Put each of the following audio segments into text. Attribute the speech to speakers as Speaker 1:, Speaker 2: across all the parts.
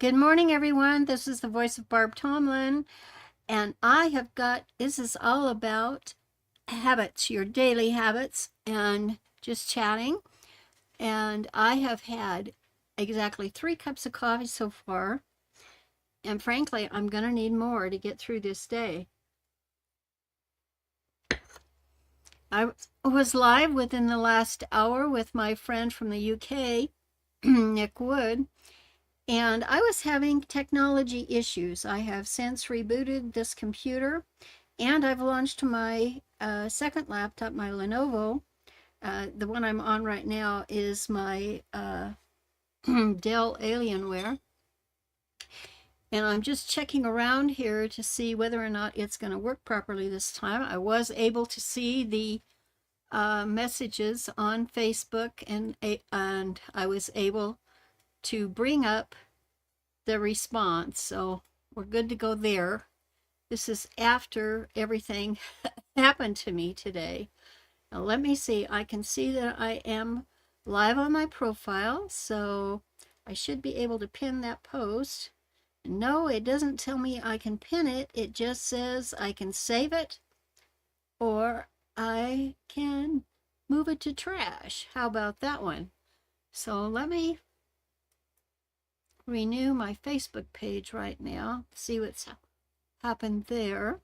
Speaker 1: Good morning, everyone. This is the voice of Barb Tomlin, and this is all about habits, your daily habits, and just chatting. And I have had exactly 3 cups of coffee so far, and frankly, I'm going to need more to get through this day. I was live within the last hour with my friend from the UK, Nick Wood. And I was having technology issues. I have since rebooted this computer, and I've launched my second laptop, my Lenovo. The one I'm on right now is my Dell Alienware. And I'm just checking around here to see whether or not it's going to work properly this time. I was able to see the messages on Facebook, and I was able to bring up the response, so we're good to go there. This is after everything happened to me today. Now let me see. I can see that I am live on my profile, so I should be able to pin that post. No, it doesn't tell me I can pin it. It just says I can save it or I can move it to trash. How about that one? So let me renew my Facebook page right now, see what's happened there.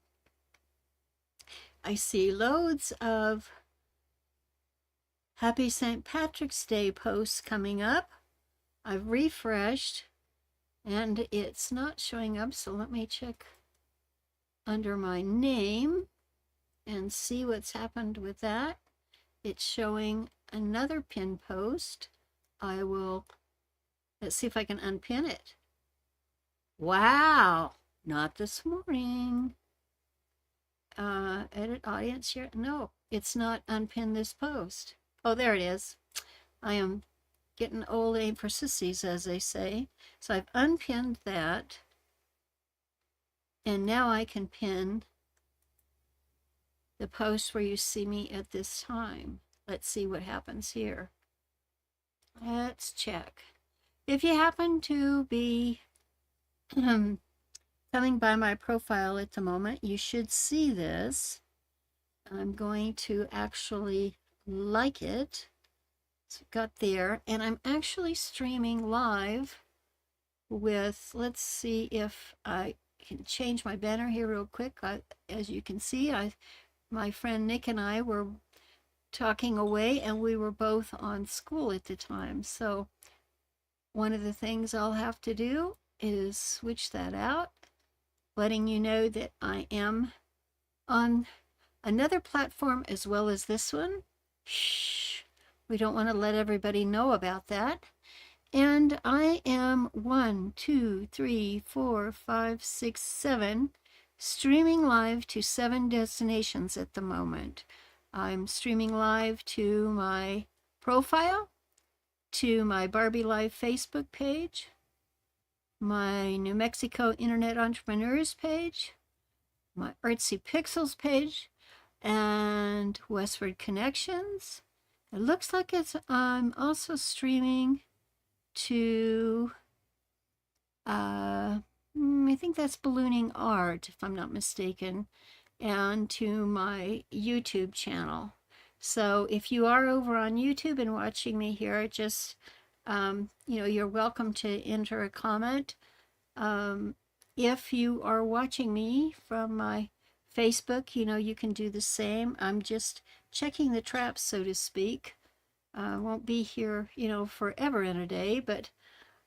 Speaker 1: I see loads of Happy St. Patrick's Day posts coming up. I've refreshed and it's not showing up, so let me check under my name and see what's happened with that. It's showing another pin post. Let's see if I can unpin it. Wow, not this morning. Edit audience here. No, it's not unpin this post. Oh, there it is. I am getting old age for sissies, as they say. So I've unpinned that. And now I can pin the post where you see me at this time. Let's see what happens here. Let's check. If you happen to be coming by my profile at the moment, you should see this. I'm going to actually like it. So got there, and I'm actually streaming live with, let's see if I can change my banner here real quick. As you can see, my friend Nick and I were talking away, and we were both on school at the time. So one of the things I'll have to do is switch that out, letting you know that I am on another platform as well as this one. Shh, we don't want to let everybody know about that. And I am 1, 2, 3, 4, 5, 6, 7 streaming live to 7 destinations at the moment. I'm streaming live to my profile, to my Barbi.LIVE Facebook page, my New Mexico Internet Entrepreneurs page, my Artsy Pixels page, and Westward Connections. It looks like I'm also streaming to, I think that's Ballooning Art, if I'm not mistaken, and to my YouTube channel. So if you are over on YouTube and watching me here, just, you're welcome to enter a comment. If you are watching me from my Facebook, you can do the same. I'm just checking the traps, so to speak. I won't be here, forever and a day, but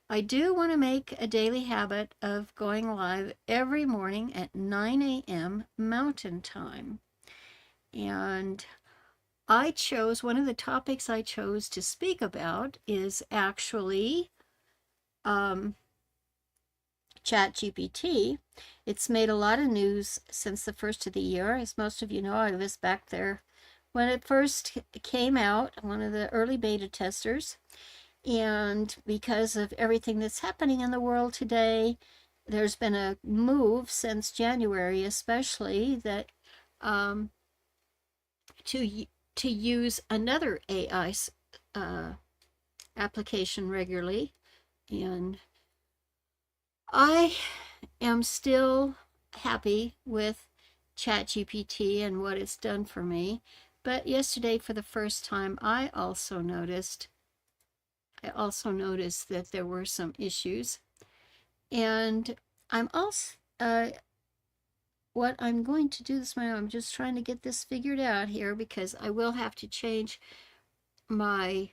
Speaker 1: I do want to make a daily habit of going live every morning at 9 a.m. Mountain Time. And one of the topics I chose to speak about is actually ChatGPT. It's made a lot of news since the first of the year. As most of you know, I was back there when it first came out, one of the early beta testers. And because of everything that's happening in the world today, there's been a move since January, especially, that to use another AI application regularly. And I am still happy with ChatGPT and what it's done for me. But yesterday, for the first time, I also noticed that there were some issues. And I'm also what I'm going to do this morning, I'm just trying to get this figured out here because I will have to change my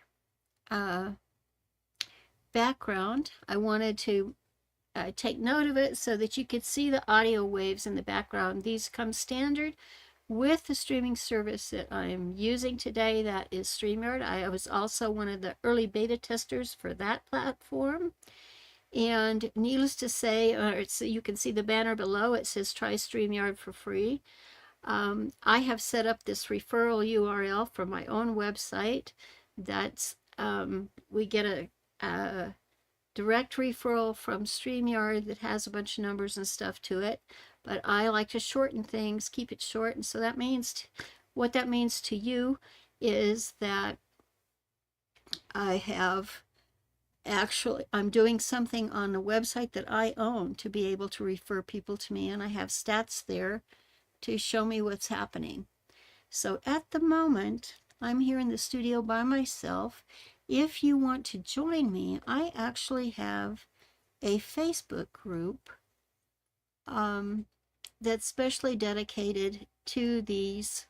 Speaker 1: background. I wanted to take note of it so that you could see the audio waves in the background. These come standard with the streaming service that I'm using today, that is StreamYard. I was also one of the early beta testers for that platform. And needless to say, so you can see the banner below, it says try StreamYard for free. I have set up this referral URL for my own website. That's we get a direct referral from StreamYard that has a bunch of numbers and stuff to it. But I like to shorten things, keep it short. And so that means, what that means to you is that I'm doing something on the website that I own to be able to refer people to me. And I have stats there to show me what's happening. So at the moment, I'm here in the studio by myself. If you want to join me, I actually have a Facebook group that's specially dedicated to these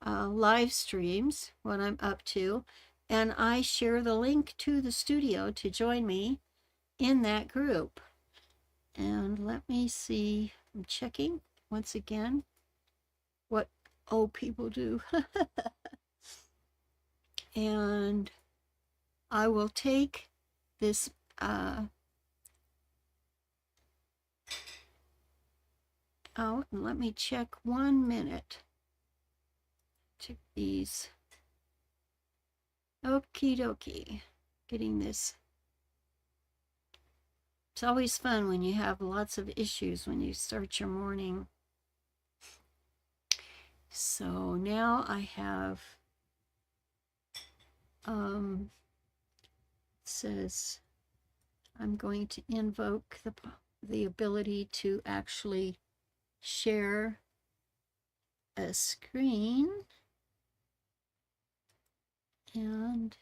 Speaker 1: live streams, what I'm up to, and I share the link to the studio to join me in that group. And let me see, I'm checking once again what old people do. And I will take this out, and let me check 1 minute. Check these. Okie dokie. Getting this. It's always fun when you have lots of issues when you start your morning. So now I have says I'm going to invoke the ability to actually share a screen, and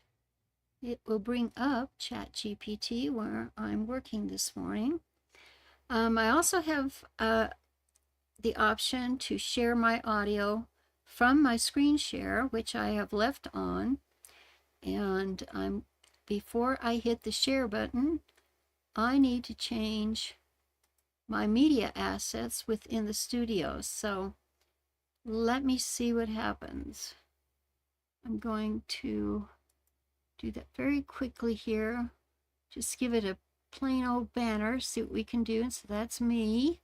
Speaker 1: it will bring up ChatGPT where I'm working this morning. I also have the option to share my audio from my screen share, which I have left on. And before I hit the share button, I need to change my media assets within the studio. So let me see what happens. I'm going to do that very quickly here. Just give it a plain old banner, see what we can do. And so that's me.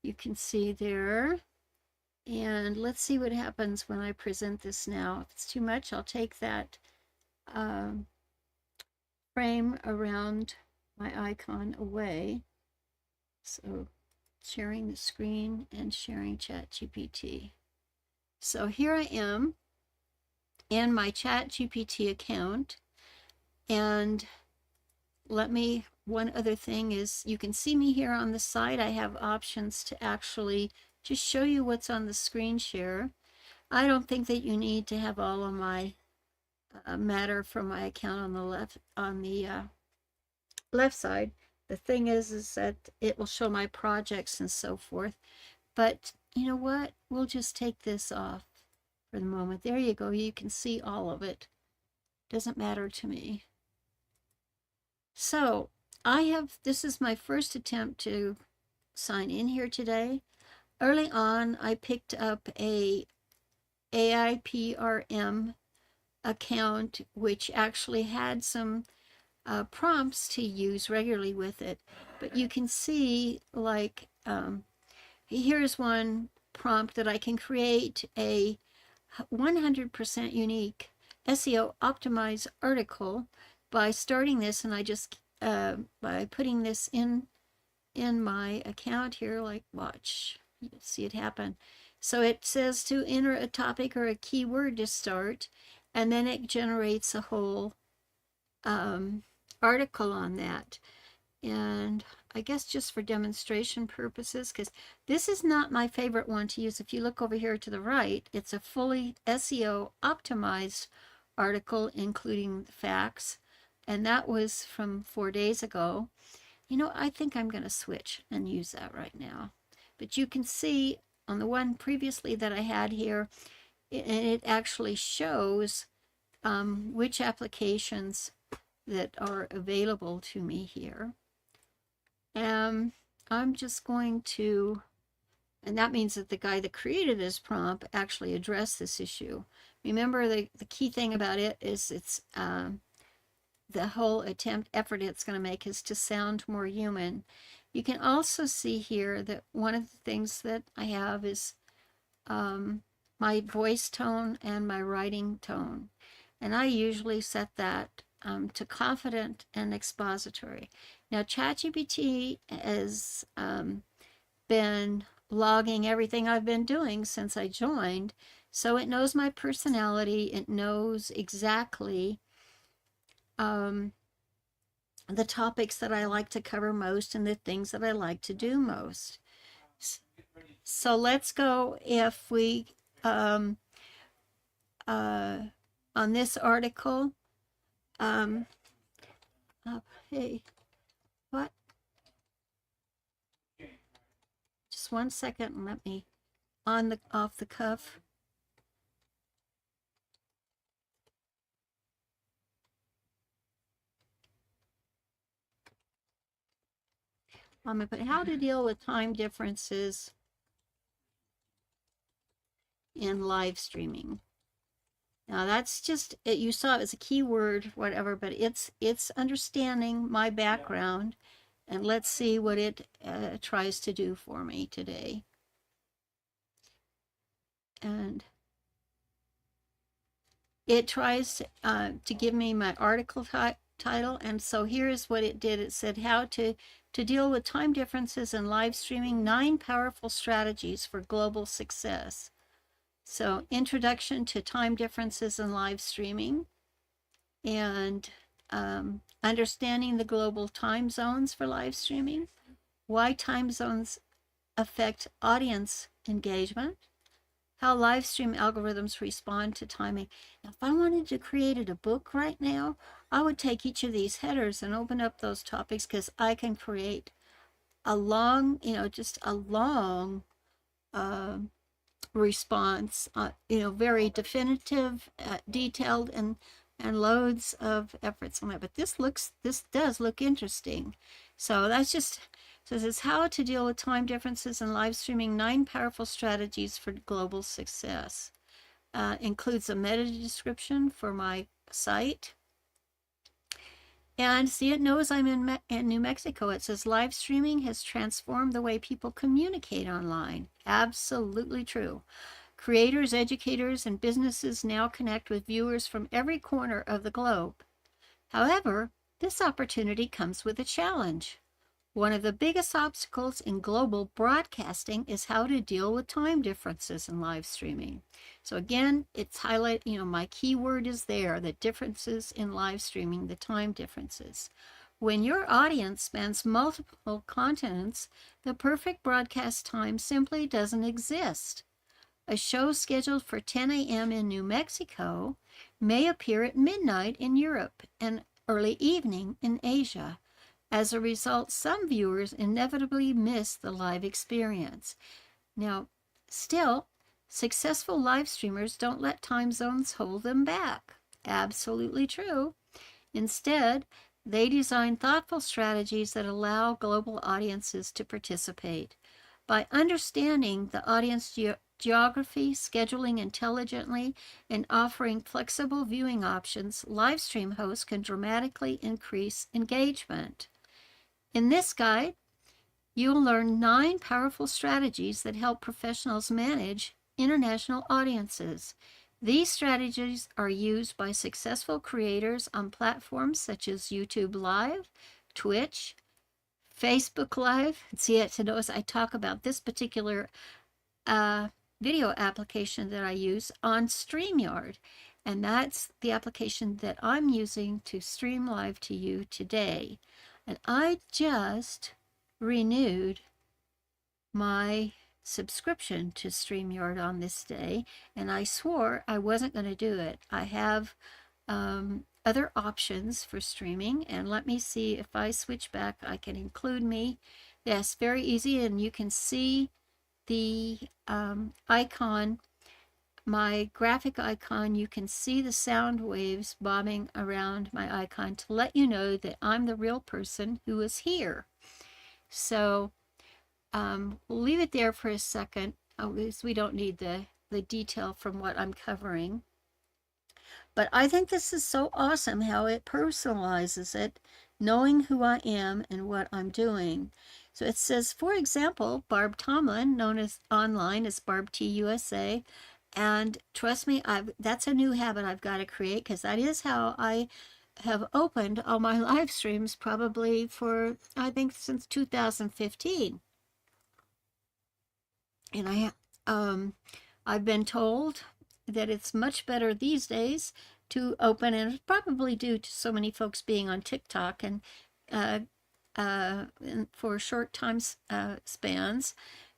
Speaker 1: You can see there. And let's see what happens when I present this now. If it's too much, I'll take that frame around my icon away. So sharing the screen and sharing ChatGPT. So here I am in my ChatGPT account, and one other thing is you can see me here on the side. I have options to actually just show you what's on the screen share. I don't think that you need to have all of my matter from my account on the left side. The thing is that it will show my projects and so forth. But you know what? We'll just take this off for the moment. There you go. You can see all of it. Doesn't matter to me. So this is my first attempt to sign in here today. Early on, I picked up a AIPRM account, which actually had some prompts to use regularly with it. But you can see, like, here's one prompt that I can create a 100% unique SEO optimized article by starting this, and I just by putting this in my account here, like, watch, you'll see it happen. So it says to enter a topic or a keyword to start, and then it generates a whole article on that. And I guess just for demonstration purposes, because this is not my favorite one to use. If you look over here to the right, it's a fully SEO optimized article, including the facts. And that was from 4 days ago. You know, I think I'm going to switch and use that right now. But you can see on the one previously that I had here, it actually shows which applications that are available to me here. I'm just going to, and that means that the guy that created this prompt actually addressed this issue. Remember, the key thing about it is it's the whole effort it's going to make is to sound more human. You can also see here that one of the things that I have is my voice tone and my writing tone. And I usually set that to confident and expository. Now, ChatGPT has been logging everything I've been doing since I joined, so it knows my personality. It knows exactly the topics that I like to cover most and the things that I like to do most. So let's go if we, on this article, hey, what? Just 1 second and let me, off the cuff. I'm going to put how to deal with time differences in live streaming. Now that's just it. You saw it as a keyword, whatever, but it's understanding my background, and let's see what it tries to do for me today. And it tries to give me my article title, and so here's what it did. It said how to deal with time differences in live streaming, 9 powerful strategies for global success. So, introduction to time differences in live streaming, and understanding the global time zones for live streaming, why time zones affect audience engagement, how live stream algorithms respond to timing. Now, if I wanted to create a book right now, I would take each of these headers and open up those topics, because I can create a long, just a long response, very definitive, detailed, and loads of efforts on it. But this does look interesting. So that's just, so this is how to deal with time differences in live streaming, 9 powerful strategies for global success. Includes a meta description for my site. And see, it knows I'm in New Mexico. It says live streaming has transformed the way people communicate online. Absolutely true. Creators, educators, and businesses now connect with viewers from every corner of the globe. However, this opportunity comes with a challenge. One of the biggest obstacles in global broadcasting is how to deal with time differences in live streaming. So again, it's my keyword is there, the differences in live streaming, the time differences. When your audience spans multiple continents, the perfect broadcast time simply doesn't exist. A show scheduled for 10 a.m. in New Mexico may appear at midnight in Europe and early evening in Asia. As a result, some viewers inevitably miss the live experience. Now, still, successful live streamers don't let time zones hold them back. Absolutely true. Instead, they design thoughtful strategies that allow global audiences to participate. By understanding the audience geography, scheduling intelligently, and offering flexible viewing options, live stream hosts can dramatically increase engagement. In this guide, you'll learn 9 powerful strategies that help professionals manage international audiences. These strategies are used by successful creators on platforms such as YouTube Live, Twitch, Facebook Live. See, to notice I talk about this particular video application that I use on StreamYard. And that's the application that I'm using to stream live to you today. And I just renewed my subscription to StreamYard on this day, and I swore I wasn't going to do it. I have other options for streaming, and let me see if I switch back, I can include me. Yes, very easy, and you can see the icon, my graphic icon. You can see the sound waves bobbing around my icon to let you know that I'm the real person who is here. So we'll leave it there for a second, because we don't need the detail from what I'm covering. But I think this is so awesome how it personalizes it, knowing who I am and what I'm doing. So it says, for example, Barb Tomlin, known as online as Barb T USA. And trust me, that's a new habit I've got to create, because that is how I have opened all my live streams, probably for, I think, since 2015. And I've been told that it's much better these days to open, and it's probably due to so many folks being on TikTok and for short time spans,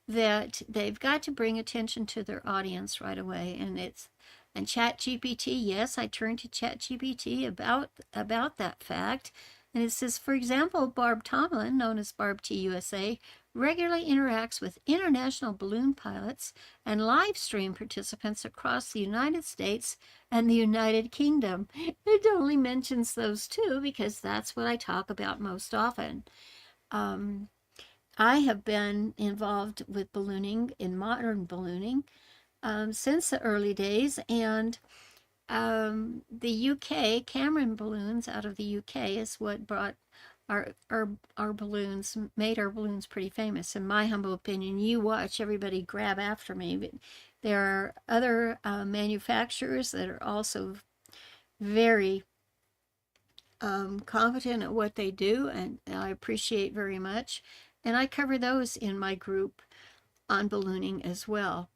Speaker 1: that they've got to bring attention to their audience right away. And ChatGPT, yes, I turned to ChatGPT about that fact. And it says, for example, Barb Tomlin, known as Barb T USA, regularly interacts with international balloon pilots and live stream participants across the United States and the United Kingdom. It only mentions those two because that's what I talk about most often. I have been involved with ballooning, in modern ballooning, since the early days, and the UK, Cameron Balloons out of the UK is what brought our balloons, made our balloons pretty famous, in my humble opinion. You watch everybody grab after me, but there are other manufacturers that are also very competent at what they do, and I appreciate very much. And I cover those in my group on ballooning as well.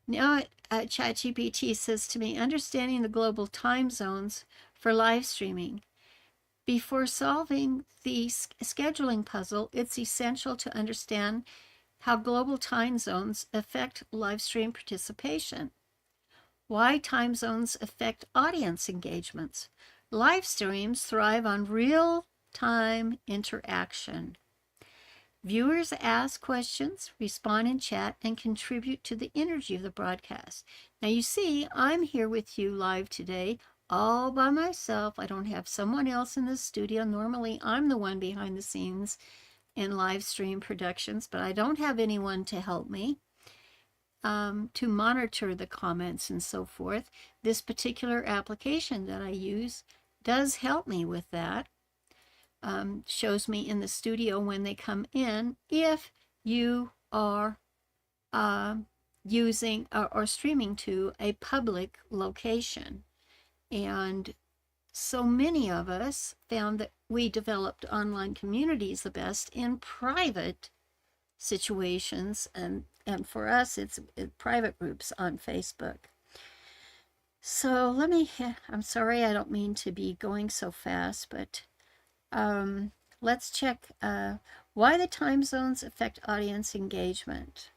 Speaker 1: Now, ChatGPT says to me, understanding the global time zones for live streaming. Before solving the scheduling puzzle, it's essential to understand how global time zones affect live stream participation. Why time zones affect audience engagements. Live streams thrive on real-time interaction. Viewers ask questions, respond in chat, and contribute to the energy of the broadcast. Now you see, I'm here with you live today, all by myself. I don't have someone else in the studio. Normally, I'm the one behind the scenes in live stream productions, but I don't have anyone to help me to monitor the comments and so forth. This particular application that I use does help me with that. Shows me in the studio when they come in, if you are using or streaming to a public location. And so many of us found that we developed online communities the best in private situations, and for us it's private groups on Facebook. So I'm sorry, I don't mean to be going so fast, but let's check why the time zones affect audience engagement.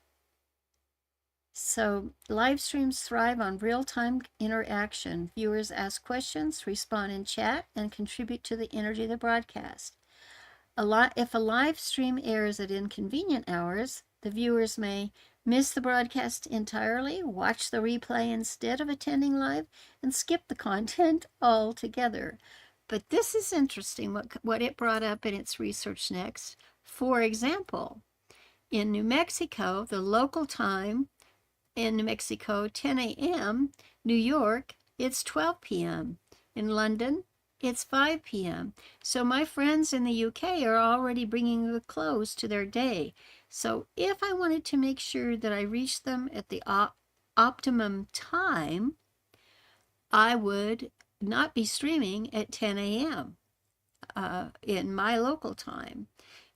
Speaker 1: So live streams thrive on real-time interaction. Viewers ask questions, respond in chat, and contribute to the energy of the broadcast. If a live stream airs at inconvenient hours, the viewers may miss the broadcast entirely, watch the replay instead of attending live, and skip the content altogether. But this is interesting, what it brought up in its research next. For example, in New Mexico, the local time in New Mexico, 10 a.m. New York, it's 12 p.m. In London, it's 5 p.m. So my friends in the UK are already bringing a close to their day. So if I wanted to make sure that I reached them at the optimum time, I would not be streaming at 10 a.m. In my local time.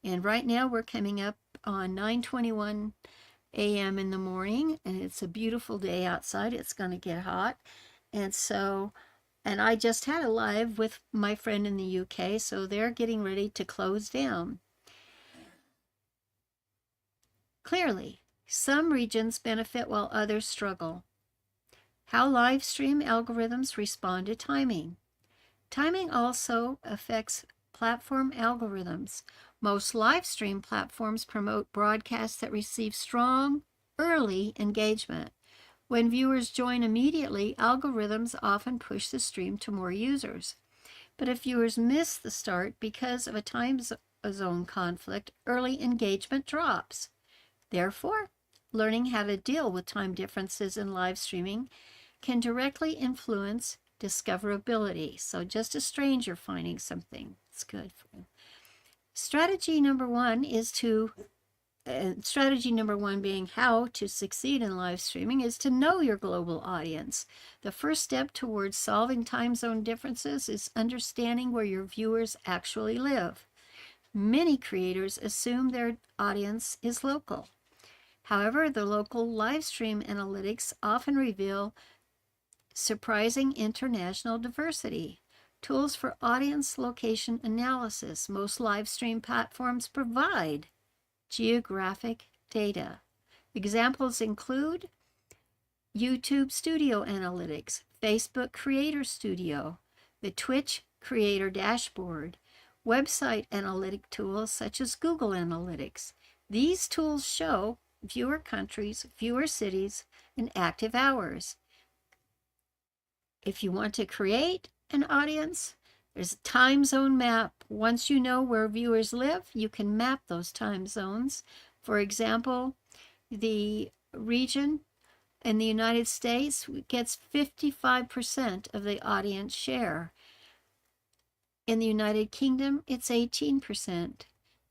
Speaker 1: And right now we're coming up on 9:21 a.m. in the morning, and it's a beautiful day outside. It's going to get hot. And I just had a live with my friend in the UK, so they're getting ready to close down. Clearly, some regions benefit while others struggle. How live stream algorithms respond to timing. Timing also affects platform algorithms. Most live stream platforms promote broadcasts that receive strong early engagement. When viewers join immediately, algorithms often push the stream to more users. But if viewers miss the start because of a time zone conflict, early engagement drops. Therefore, learning how to deal with time differences in live streaming can directly influence discoverability. So just a stranger finding something, it's good for you. Strategy number one being how to succeed in live streaming is to know your global audience. The first step towards solving time zone differences is understanding where your viewers actually live. Many creators assume their audience is local. However, the local live stream analytics often reveal surprising international diversity. Tools for audience location analysis. Most live stream platforms provide geographic data. Examples include YouTube Studio Analytics, Facebook Creator Studio, the Twitch Creator Dashboard, website analytic tools such as Google Analytics. These tools show viewer countries, viewer cities, and active hours. If you want to create an audience, there's a time zone map. Once you know where viewers live, you can map those time zones. For example, the region in the United States gets 55% of the audience share. In the United Kingdom, it's 18%.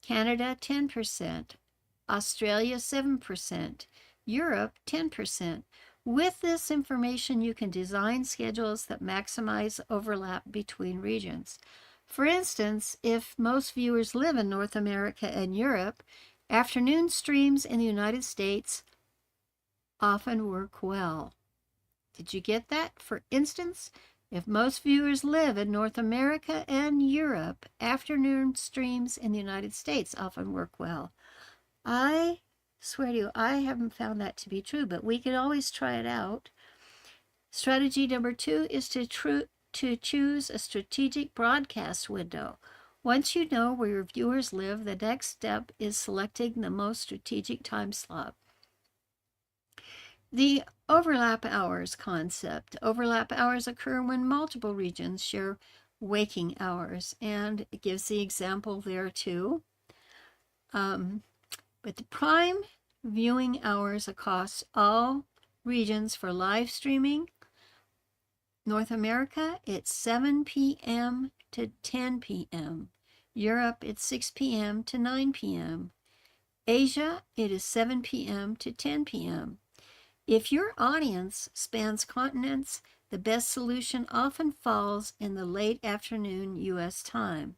Speaker 1: Canada, 10%. Australia, 7%. Europe, 10%. With this information, you can design schedules that maximize overlap between regions. For instance, if most viewers live in North America and Europe, afternoon streams in the United States often work well. Did you get that? For instance, if most viewers live in North America and Europe, afternoon streams in the United States often work well. I swear to you, I haven't found that to be true, but we can always try it out. Strategy number two is to choose a strategic broadcast window. Once you know where your viewers live, the next step is selecting the most strategic time slot. The overlap hours concept. Overlap hours occur when multiple regions share waking hours, and it gives the example there too. But the prime viewing hours across all regions for live streaming. North America, it's 7 p.m. to 10 p.m. Europe, it's 6 p.m. to 9 p.m. Asia, it is 7 p.m. to 10 p.m. If your audience spans continents, the best solution often falls in the late afternoon U.S. time.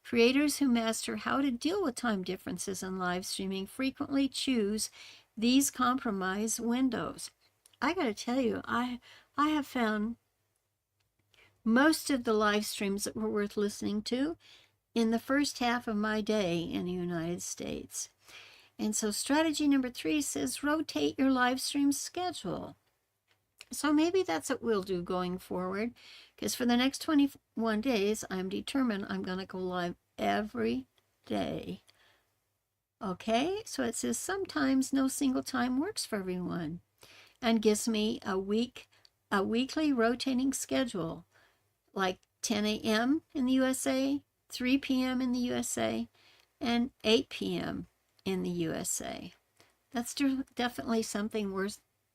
Speaker 1: Creators who master how to deal with time differences in live streaming frequently choose these compromise windows. I got to tell you, I have found most of the live streams that were worth listening to in the first half of my day in the United States. And so strategy number 3 says rotate your live stream schedule. So maybe that's what we'll do going forward, because for the next 21 days, I'm determined I'm going to go live every day. Okay, so it says sometimes no single time works for everyone, and gives me a weekly rotating schedule, like 10 a.m. in the USA, 3 p.m. in the USA, and 8 p.m. in the USA. That's definitely something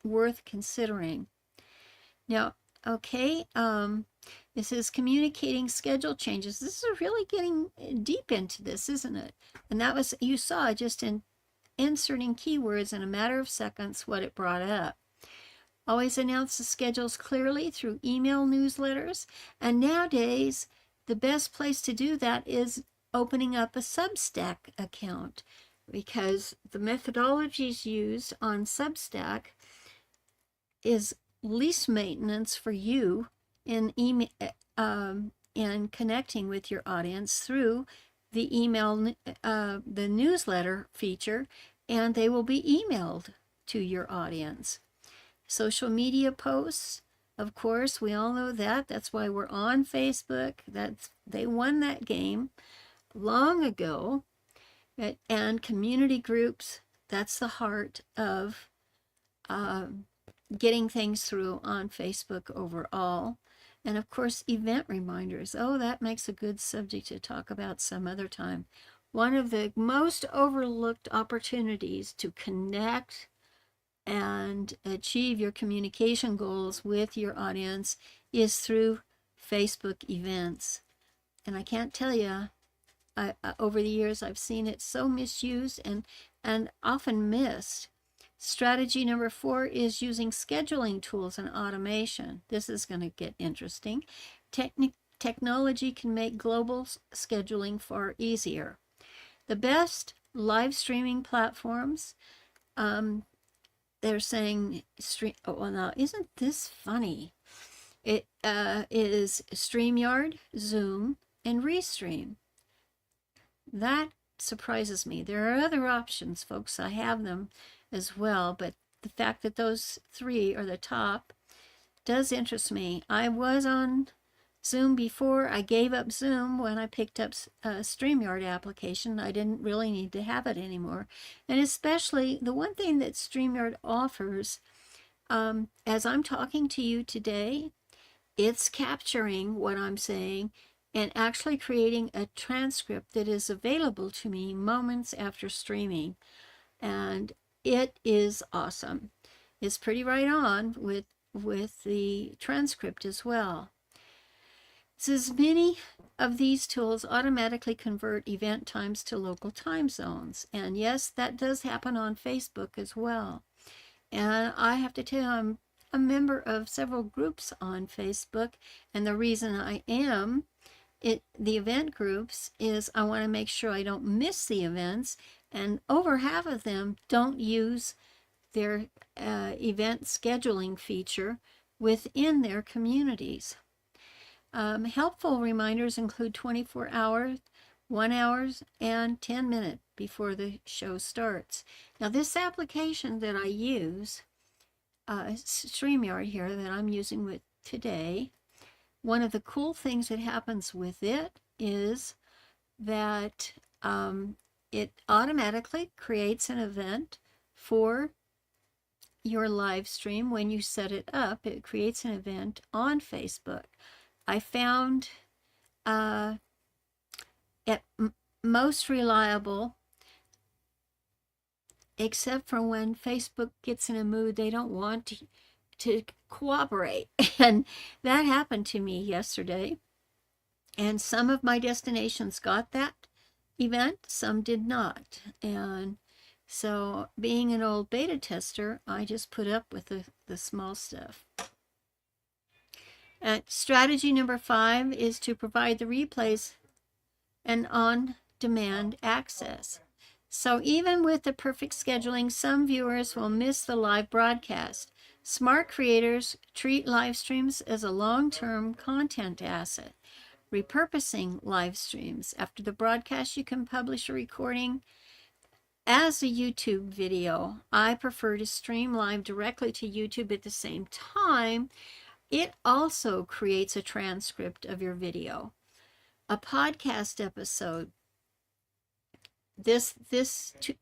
Speaker 1: worth considering. Now, okay, this is communicating schedule changes. This is really getting deep into this, isn't it? And that was, you saw just in inserting keywords in a matter of seconds what it brought up. Always announce the schedules clearly through email newsletters. And nowadays, the best place to do that is opening up a Substack account, because the methodologies used on Substack is least maintenance for you in email, in connecting with your audience through the email, the newsletter feature, and they will be emailed to your audience. Social media posts, of course, we all know that. That's why we're on Facebook. They won that game long ago. And community groups, that's the heart of getting things through on Facebook overall. And of course, event reminders. Oh, that makes a good subject to talk about some other time. One of the most overlooked opportunities to connect and achieve your communication goals with your audience is through Facebook events. And I can't tell you, over the years, I've seen it so misused and often missed. Strategy number 4 is using scheduling tools and automation. This is going to get interesting. Technology can make global scheduling far easier. The best live streaming platforms, they're saying, oh, now, isn't this funny? It is StreamYard, Zoom, and Restream. That surprises me. There are other options, folks. I have them as well, but the fact that those 3 are the top does interest me. I was on Zoom before. I gave up Zoom when I picked up a StreamYard application. I didn't really need to have it anymore. And especially the one thing that StreamYard offers, as I'm talking to you today, it's capturing what I'm saying and actually creating a transcript that is available to me moments after streaming. And it is awesome. It's pretty right on with the transcript as well. It says many of these tools automatically convert event times to local time zones. And yes, that does happen on Facebook as well. And I have to tell you, I'm a member of several groups on Facebook, and the reason I am the event groups is I want to make sure I don't miss the events, and over half of them don't use their event scheduling feature within their communities. Helpful reminders include 24 hours, 1 hour, and 10 minutes before the show starts. Now, this application that I use, StreamYard here, that I'm using with today, one of the cool things that happens with it is that it automatically creates an event for your live stream. When you set it up, it creates an event on Facebook. I found it most reliable, except for when Facebook gets in a mood they don't want to cooperate. And that happened to me yesterday. And some of my destinations got that event, some did not. And so being an old beta tester, I just put up with the small stuff. Strategy number 5 is to provide the replays and on-demand access. So even with the perfect scheduling, some viewers will miss the live broadcast. Smart creators treat live streams as a long-term content asset. Repurposing live streams. After the broadcast, you can publish a recording as a YouTube video. I prefer to stream live directly to YouTube at the same time. It also creates a transcript of your video. A podcast episode.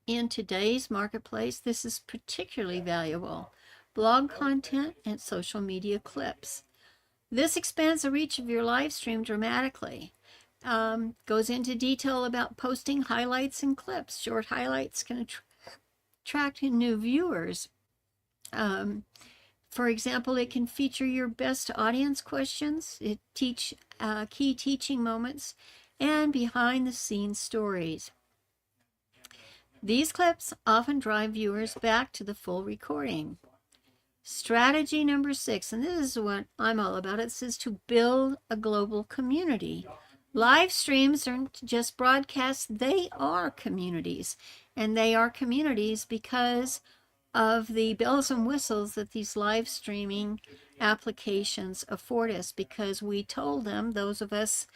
Speaker 1: In today's marketplace, this is particularly valuable. Blog content and social media clips. This expands the reach of your live stream dramatically. Goes into detail about posting highlights and clips. Short highlights can attract new viewers. For example, it can feature your best audience questions, key teaching moments, and behind-the-scenes stories. These clips often drive viewers back to the full recording. Strategy number 6, and this is what I'm all about, it says to build a global community. Live streams aren't just broadcasts, they are communities. And they are communities because of the bells and whistles that these live streaming applications afford us, because we told them, those of us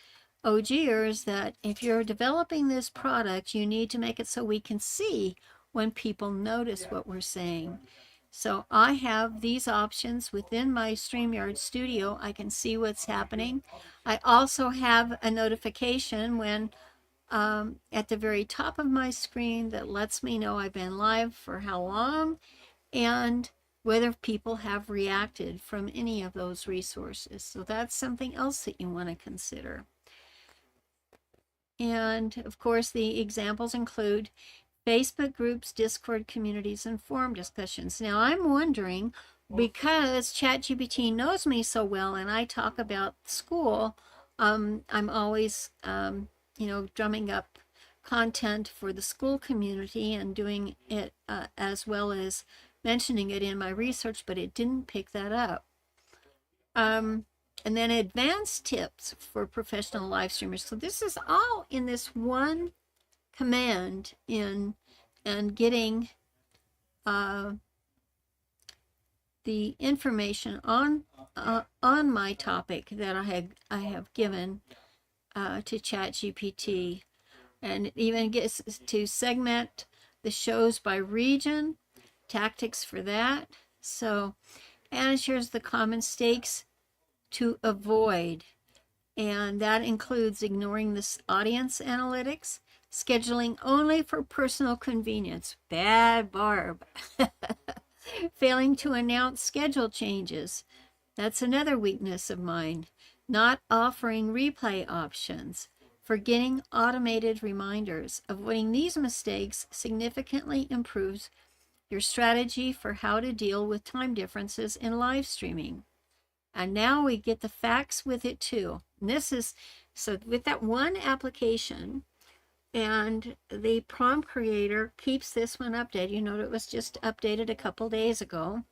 Speaker 1: OGers, that if you're developing this product, you need to make it so we can see when people notice what we're saying. So I have these options within my StreamYard Studio. I can see what's happening. I also have a notification when at the very top of my screen that lets me know I've been live for how long and whether people have reacted from any of those resources. So that's something else that you want to consider. And of course, the examples include Facebook groups, Discord communities, and forum discussions. Now, I'm wondering, because ChatGPT knows me so well and I talk about school, I'm always, drumming up content for the school community and doing it as well as mentioning it in my research, but it didn't pick that up. And then advanced tips for professional live streamers. So this is all in this one command and getting the information on my topic that I have given to ChatGPT, and it even gets to segment the shows by region, tactics for that. So, and here's the common mistakes to avoid, and that includes ignoring this audience analytics, scheduling only for personal convenience. Bad Barb. Failing to announce schedule changes. That's another weakness of mine. Not offering replay options. Forgetting automated reminders. Avoiding these mistakes significantly improves your strategy for how to deal with time differences in live streaming. And now we get the facts with it too. And this is, so with that one application, and the prompt creator keeps this one updated. You know, it was just updated a couple days ago.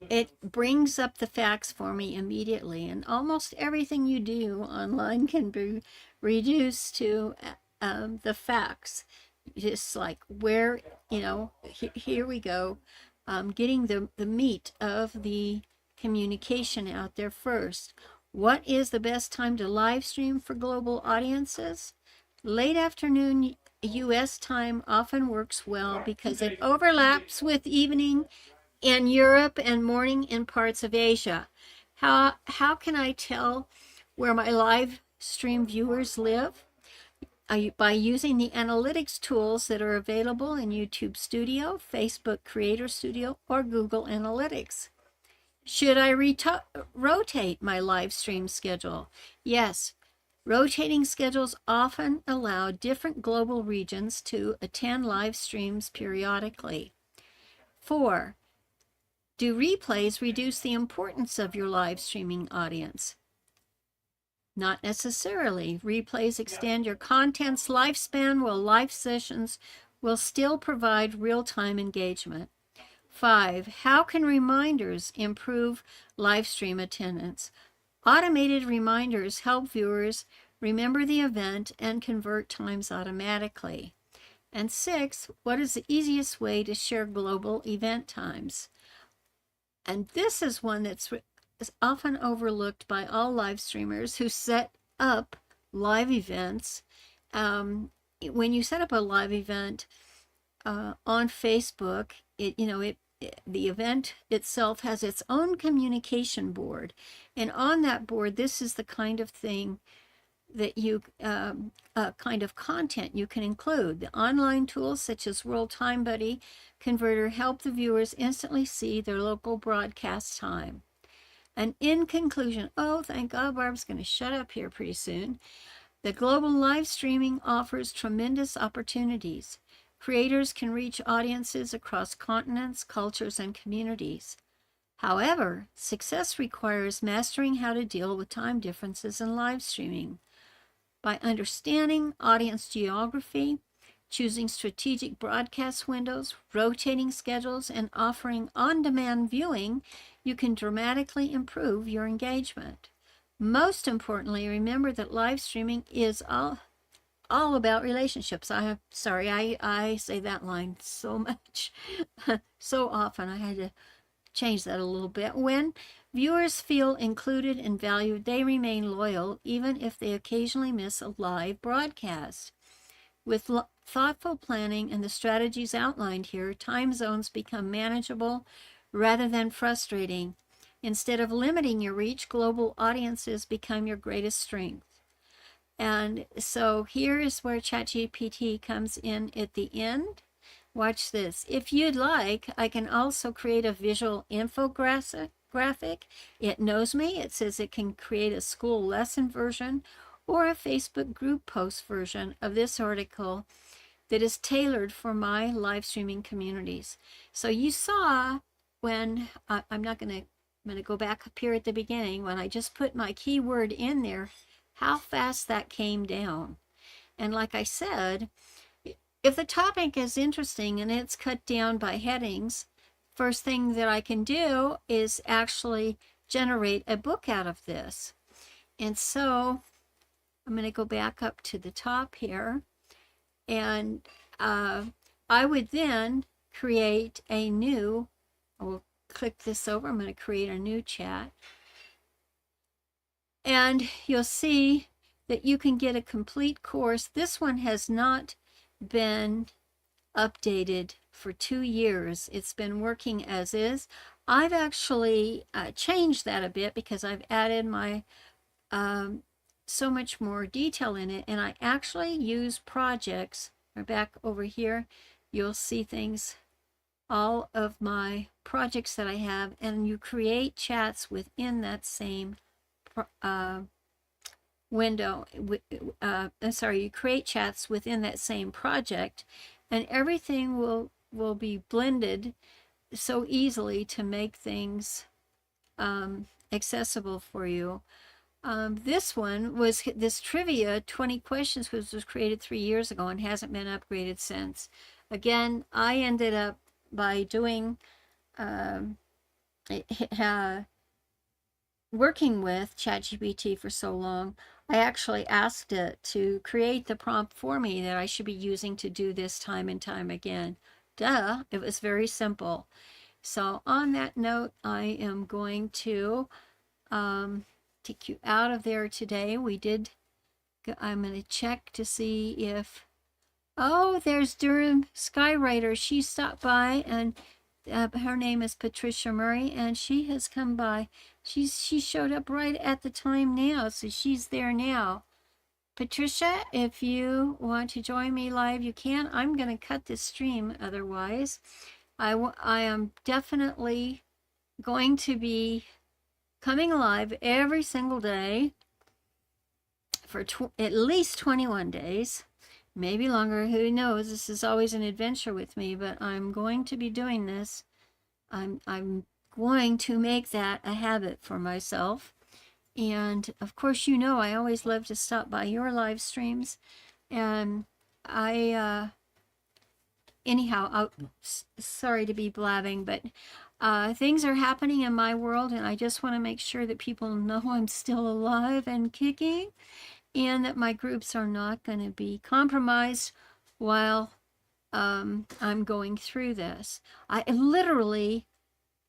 Speaker 1: It brings up the facts for me immediately, and almost everything you do online can be reduced to the facts. Just like where, here we go, getting the meat of the communication out there first. What is the best time to live stream for global audiences? Late afternoon U.S. time often works well because it overlaps with evening in Europe and morning in parts of Asia. How can I tell where my live stream viewers live? By using the analytics tools that are available in YouTube Studio, Facebook Creator Studio, or Google Analytics. Should I rotate my live stream schedule? Yes. Rotating schedules often allow different global regions to attend live streams periodically. 4. Do replays reduce the importance of your live streaming audience? Not necessarily. Replays extend your content's lifespan, while live sessions will still provide real-time engagement. 5. How can reminders improve live stream attendance? Automated reminders help viewers remember the event and convert times automatically. And 6, what is the easiest way to share global event times? And this is one that's often overlooked by all live streamers who set up live events. When you set up a live event on Facebook, the event itself has its own communication board, and on that board, this is the kind of thing that you kind of content you can include. The online tools such as World Time Buddy Converter help the viewers instantly see their local broadcast time. And in conclusion, oh, thank God Barb's going to shut up here pretty soon. The global live streaming offers tremendous opportunities. Creators can reach audiences across continents, cultures, and communities. However, success requires mastering how to deal with time differences in live streaming. By understanding audience geography, choosing strategic broadcast windows, rotating schedules, and offering on-demand viewing, you can dramatically improve your engagement. Most importantly, remember that live streaming is all about relationships. I say that line so much, so often. I had to change that a little bit. When viewers feel included and valued, they remain loyal, even if they occasionally miss a live broadcast. With thoughtful planning and the strategies outlined here, time zones become manageable rather than frustrating. Instead of limiting your reach, global audiences become your greatest strength. And so here is where ChatGPT comes in at the end. Watch this. If you'd like, I can also create a visual infographic. It knows me. It says it can create a school lesson version or a Facebook group post version of this article that is tailored for my live streaming communities. So you saw when I'm going to go back up here at the beginning, when I just put my keyword in there, how fast that came down. And like I said, if the topic is interesting and it's cut down by headings, first thing that I can do is actually generate a book out of this. And so I'm going to go back up to the top here, and I would then create a new, I will click this over, I'm going to create a new chat. And you'll see that you can get a complete course. This one has not been updated for 2 years. It's been working as is. I've actually changed that a bit because I've added my so much more detail in it, and I actually use projects. Back over here, you'll see things, all of my projects that I have, and you create chats within that same window. You create chats within that same project, and everything will be blended so easily to make things accessible for you. This one was this trivia 20 questions was created 3 years ago and hasn't been upgraded since. Again, I ended up by doing working with ChatGPT for so long, I actually asked it to create the prompt for me that I should be using to do this time and time again. Duh, it was very simple. So on that note, I am going to take you out of there today. I'm going to check to see if, oh, there's Durham Skywriter. She stopped by, and her name is Patricia Murray, and she has come by. She showed up right at the time now, so she's there now. Patricia, if you want to join me live, you can. I'm going to cut this stream otherwise. I am definitely going to be coming live every single day for at least 21 days, maybe longer, who knows. This is always an adventure with me, but I'm going to be doing this. I'm going to make that a habit for myself. And of course, you know, I always love to stop by your live streams. And anyhow, sorry to be blabbing, but things are happening in my world, and I just want to make sure that people know I'm still alive and kicking, and that my groups are not going to be compromised while I'm going through this. I literally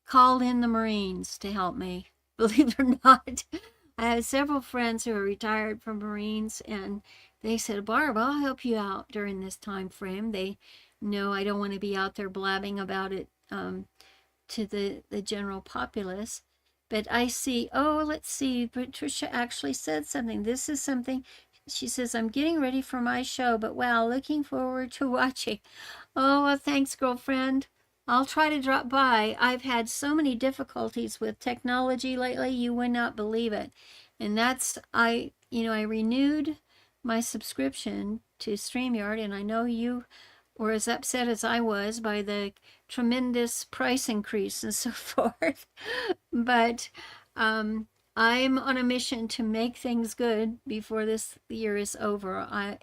Speaker 1: called in the Marines to help me, believe it or not. I have several friends who are retired from Marines, and they said, Barb, I'll help you out during this time frame. They know I don't want to be out there blabbing about it to the general populace. But I see, oh, let's see, Patricia actually said something. This is something, she says, I'm getting ready for my show, but wow, looking forward to watching. Oh, well, thanks, girlfriend. I'll try to drop by. I've had so many difficulties with technology lately, you would not believe it. And that's, I renewed my subscription to StreamYard, and I know you were as upset as I was by the tremendous price increase and so forth. But I'm on a mission to make things good before this year is over. I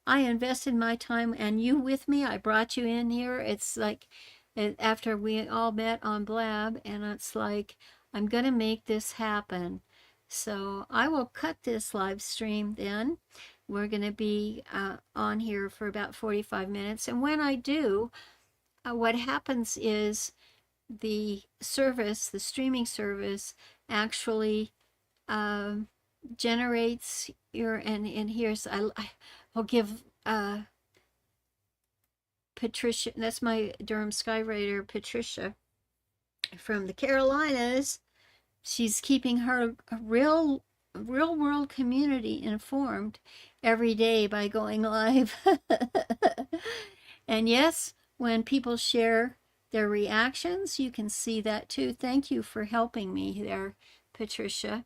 Speaker 1: invested my time, and you with me. I brought you in here. It's like after we all met on Blab, and it's like I'm gonna make this happen. So I will cut this live stream then. We're going to be on here for about 45 minutes. And when I do, what happens is the streaming service, actually generates your, and here's, I'll give Patricia, that's my Durham Skywriter, Patricia from the Carolinas. She's keeping her real world community informed every day by going live. And yes, when people share their reactions, you can see that too. Thank you for helping me there, Patricia.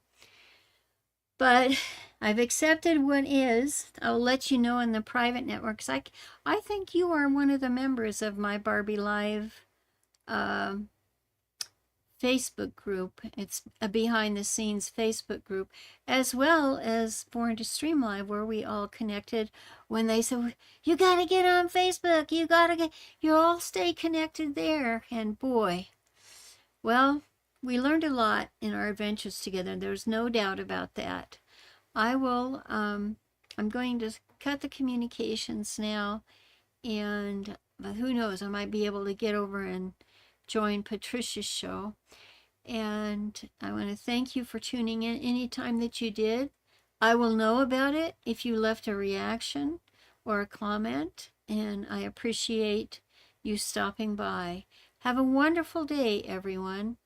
Speaker 1: But I've accepted what is. I'll let you know in the private networks. I think you are one of the members of my Barbie Live Facebook group. It's a behind the scenes Facebook group, as well as Born to Stream Live, where we all connected when they said, you got to get on Facebook. You all stay connected there. And boy, well, we learned a lot in our adventures together. There's no doubt about that. I will, I'm going to cut the communications now, and who knows, I might be able to get over and join Patricia's show. And I want to thank you for tuning in anytime that you did. I will know about it if you left a reaction or a comment, and I appreciate you stopping by. Have a wonderful day, everyone.